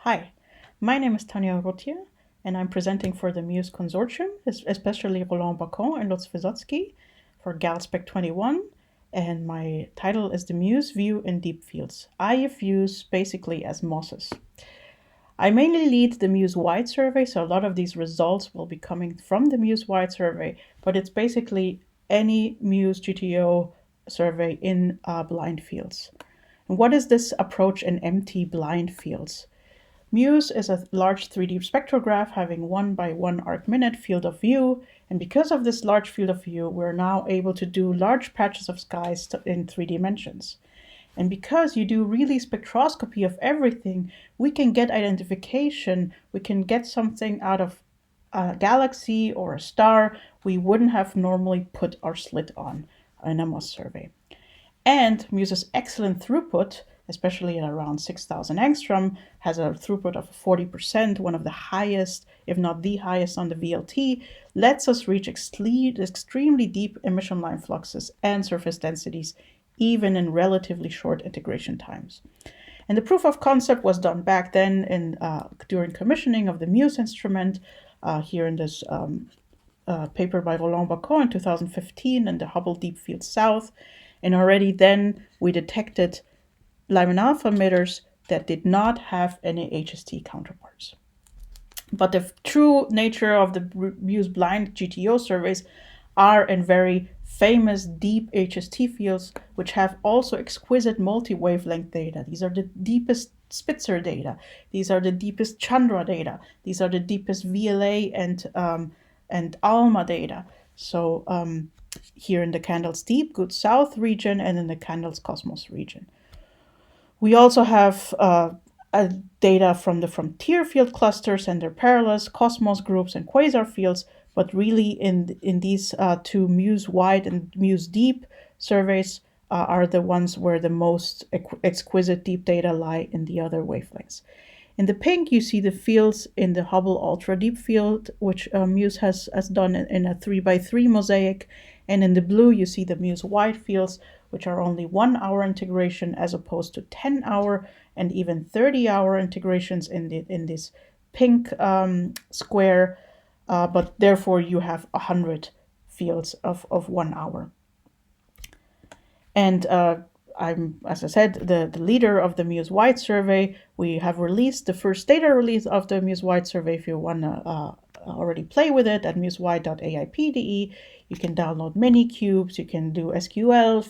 Hi, my name is Tanya Urrutia, and I'm presenting for the MUSE Consortium, especially Roland Bacon and Lutz Wysotsky for Galspec 21, and my title is The MUSE View in Deep Fields, IFUs basically as MOSes. I mainly lead the MUSE-Wide survey, so a lot of these results will be coming from the MUSE-Wide survey, but it's basically any MUSE GTO survey in blind fields. And what is this approach in empty blind fields? MUSE is a large 3D spectrograph having 1 by 1 arc-minute field of view, and because of this large field of view, we're now able to do large patches of skies in 3 dimensions. And because you do really spectroscopy of everything, we can get identification, we can get something out of a galaxy or a star we wouldn't have normally put our slit on in a MUSE survey. And MUSE's excellent throughput, especially at around 6,000 angstrom, has a throughput of 40%, one of the highest, if not the highest on the VLT, lets us reach extremely deep emission line fluxes and surface densities, even in relatively short integration times. And the proof of concept was done back then during commissioning of the MUSE instrument, here in this paper by Roland Bacon in 2015 in the Hubble Deep Field South. And already then we detected Lyman alpha emitters that did not have any HST counterparts. But the true nature of the MUSE blind GTO surveys are in very famous deep HST fields, which have also exquisite multi-wavelength data. These are the deepest Spitzer data. These are the deepest Chandra data. These are the deepest VLA and ALMA data. So here in the Candles Deep, Good South region, and in the Candles Cosmos region. We also have data from the frontier field clusters and their parallels, Cosmos groups, and quasar fields, but really in these two MUSE-Wide and MUSE-Deep surveys are the ones where the most exquisite deep data lie in the other wavelengths. In the pink, you see the fields in the Hubble Ultra Deep Field, which MUSE has done in a 3x3 mosaic. And in the blue, you see the MUSE-Wide fields, which are only 1 hour integration as opposed to 10-hour and even 30-hour integrations in this pink square. But therefore, you have 100 fields of 1 hour. And I'm, as I said, the leader of the MUSE-Wide survey. We have released the first data release of the MUSE-Wide survey. If you want to already play with it at musewide.aip.de, you can download mini cubes. You can do SQL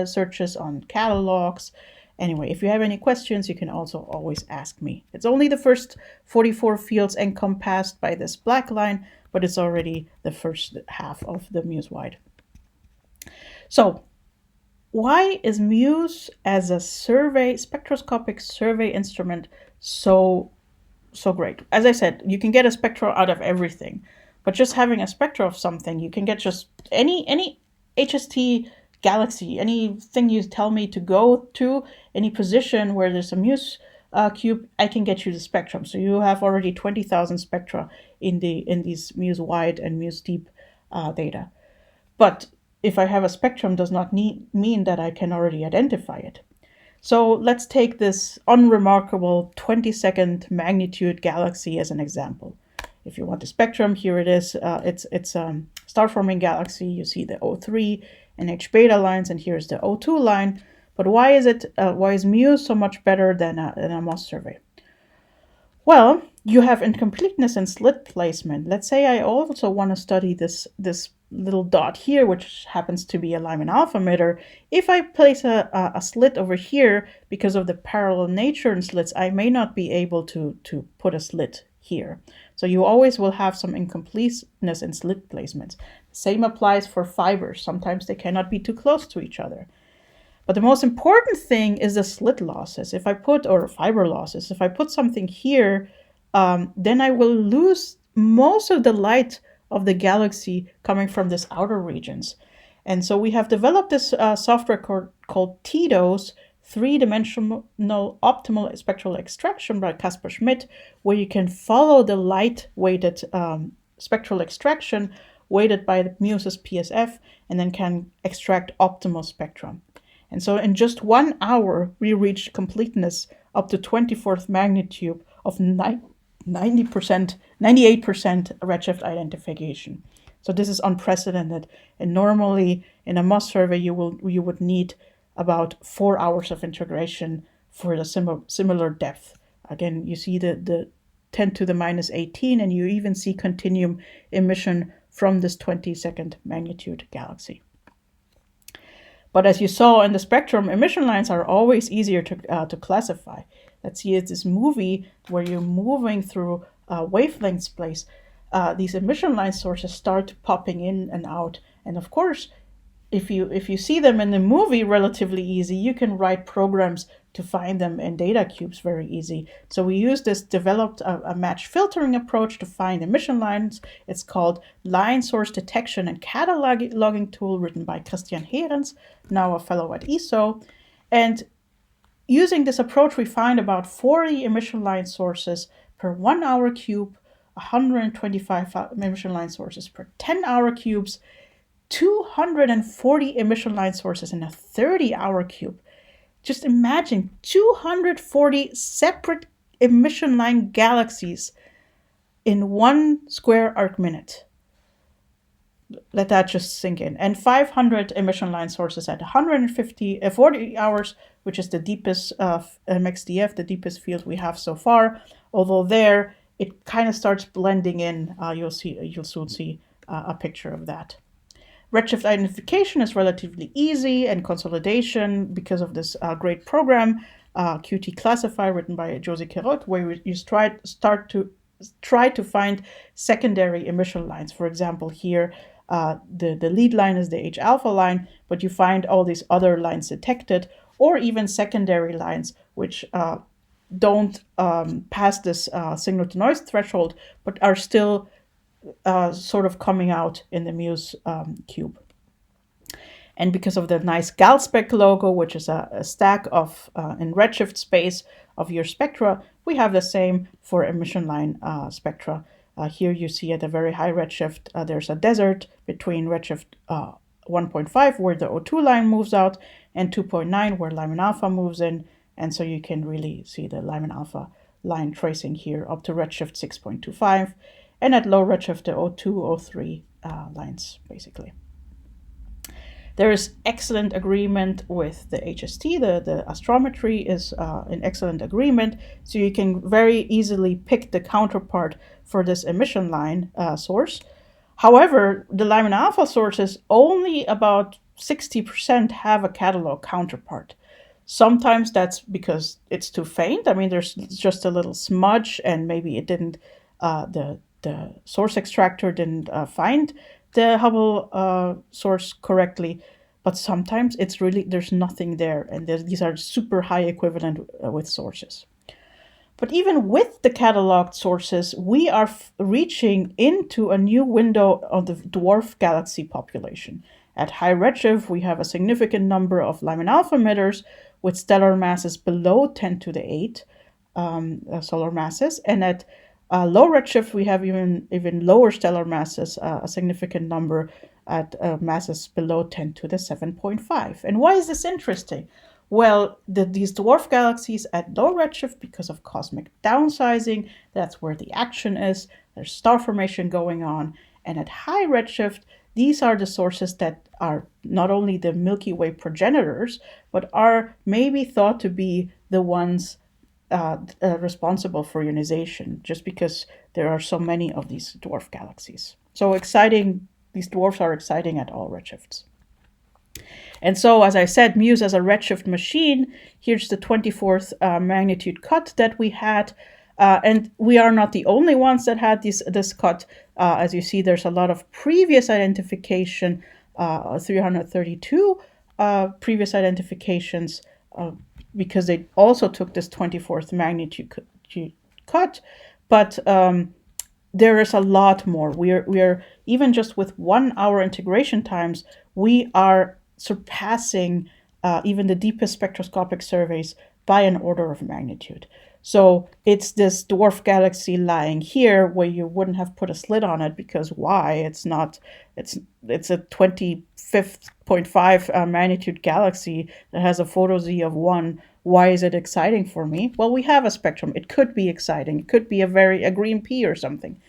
searches on catalogs. Anyway, if you have any questions, you can also always ask me. It's only the first 44 fields encompassed by this black line, but it's already the first half of the MUSE-Wide. So, why is MUSE as a spectroscopic survey instrument so great? As I said, you can get a spectra out of everything, but just having a spectra of something, you can get just any HST galaxy, anything you tell me to go to, any position where there's a MUSE cube, I can get you the spectrum. So you have already 20,000 spectra in these MUSE-Wide and MUSE-Deep data. But if I have a spectrum does not mean that I can already identify it. So let's take this unremarkable 20-second magnitude galaxy as an example. If you want the spectrum, here it is. It's a star-forming galaxy. You see the O3 and H beta lines, and here's the O2 line. But why is MUSE so much better than a MUSE survey? Well, you have incompleteness in slit placement. Let's say I also want to study this little dot here, which happens to be a Lyman alpha emitter. If I place a slit over here, because of the parallel nature in slits, I may not be able to put a slit here. So you always will have some incompleteness in slit placements. Same applies for fibers. Sometimes they cannot be too close to each other. But the most important thing is the slit losses. Or fiber losses. If I put something here, then I will lose most of the light of the galaxy coming from these outer regions. And so we have developed this software called TDOS, three-dimensional optimal spectral extraction by Kasper Schmidt, where you can follow the light-weighted spectral extraction weighted by the MUSE's PSF, and then can extract optimal spectrum. And so in just 1 hour, we reached completeness up to 24th magnitude of 90%, 98% redshift identification. So this is unprecedented. And normally in a MUSE survey, you would need about 4 hours of integration for the similar depth. Again, you see the 10 to the minus 18, and you even see continuum emission from this 22nd magnitude galaxy. But as you saw in the spectrum, emission lines are always easier to classify. Let's see, it's this movie where you're moving through wavelength space. These emission line sources start popping in and out. And of course, if you see them in the movie relatively easy, you can write programs to find them in data cubes very easy. So we developed a match filtering approach to find emission lines. It's called Line Source Detection and Cataloging Tool, written by Christian Herens, now a fellow at ESO. And using this approach, we find about 40 emission line sources per 1 hour cube, 125 emission line sources per 10-hour cubes, 240 emission line sources in a 30-hour cube. Just imagine 240 separate emission line galaxies in 1 square arc minute. Let that just sink in. And 500 emission line sources at 40 hours, which is the deepest MXDF, the deepest field we have so far. Although there, it kind of starts blending in. You'll soon see a picture of that. Redshift identification is relatively easy, and consolidation, because of this great program, Qt Classify, written by Josie Carotte, where you try to find secondary emission lines. For example, here, the lead line is the H alpha line, but you find all these other lines detected, or even secondary lines, which don't pass this signal to noise threshold, but are still sort of coming out in the MUSE cube. And because of the nice Galspec logo, which is a stack of in redshift space of your spectra, we have the same for emission line spectra. Here you see at a very high redshift, there's a desert between redshift 1.5, where the O2 line moves out, and 2.9, where Lyman alpha moves in. And so you can really see the Lyman alpha line tracing here up to redshift 6.25. And at low redshift, the O2, O3 lines, basically. There is excellent agreement with the HST. The astrometry is in excellent agreement. So you can very easily pick the counterpart for this emission line source. However, the Lyman alpha sources, only about 60% have a catalog counterpart. Sometimes that's because it's too faint. I mean, there's just a little smudge, and maybe it didn't, the source extractor didn't find the Hubble source correctly. But sometimes it's really, there's nothing there, and these are super high equivalent with sources. But even with the cataloged sources, we are reaching into a new window of the dwarf galaxy population. At high redshift, we have a significant number of Lyman alpha emitters with stellar masses below 10 to the 8 solar masses. And at low redshift, we have even lower stellar masses, a significant number at masses below 10 to the 7.5. And why is this interesting? Well, these dwarf galaxies at low redshift, because of cosmic downsizing, that's where the action is. There's star formation going on. And at high redshift, these are the sources that are not only the Milky Way progenitors, but are maybe thought to be the ones responsible for ionization, just because there are so many of these dwarf galaxies. So exciting, these dwarfs are exciting at all redshifts. And so, as I said, MUSE as a redshift machine, here's the 24th magnitude cut that we had. And we are not the only ones that had this cut. As you see, there's a lot of previous identification, 332 previous identifications, because they also took this 24th magnitude cut. But there is a lot more. We are even just with 1 hour integration times, we are surpassing even the deepest spectroscopic surveys by an order of magnitude. So it's this dwarf galaxy lying here where you wouldn't have put a slit on it, because why? It's a 25.5 magnitude galaxy that has a photo Z of 1 Why is it exciting for me? Well, we have a spectrum. It could be exciting. It could be a green pea or something.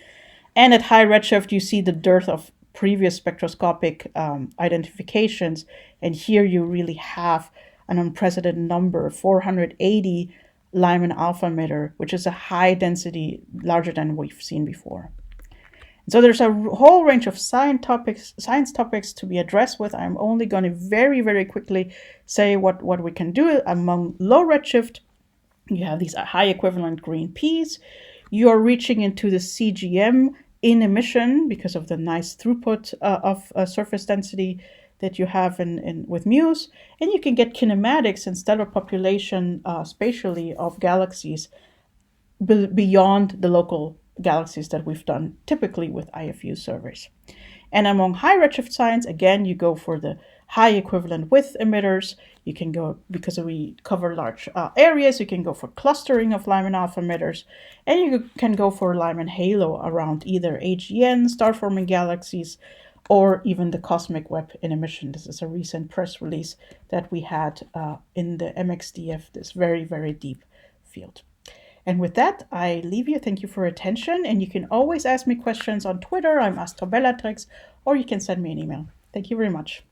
And at high redshift, you see the dearth of previous spectroscopic identifications. And here you really have an unprecedented number, 480 Lyman alpha emitter, which is a high density, larger than we've seen before. So there's a whole range of science topics to be addressed with. I'm only going to very, very quickly say what we can do. Among low redshift, you have these high equivalent green peas. You are reaching into the CGM in emission because of the nice throughput of surface density that you have with MUSE. And you can get kinematics and stellar population spatially of galaxies beyond the local galaxies that we've done typically with IFU surveys. And among high redshift science, again, you go for the high equivalent width emitters. You can go, because we cover large areas, you can go for clustering of Lyman alpha emitters, and you can go for Lyman halo around either AGN, star-forming galaxies, or even the cosmic web in emission. This is a recent press release that we had in the MXDF, this very, very deep field. And with that, I leave you. Thank you for your attention. And you can always ask me questions on Twitter. I'm Astrobellatrix, or you can send me an email. Thank you very much.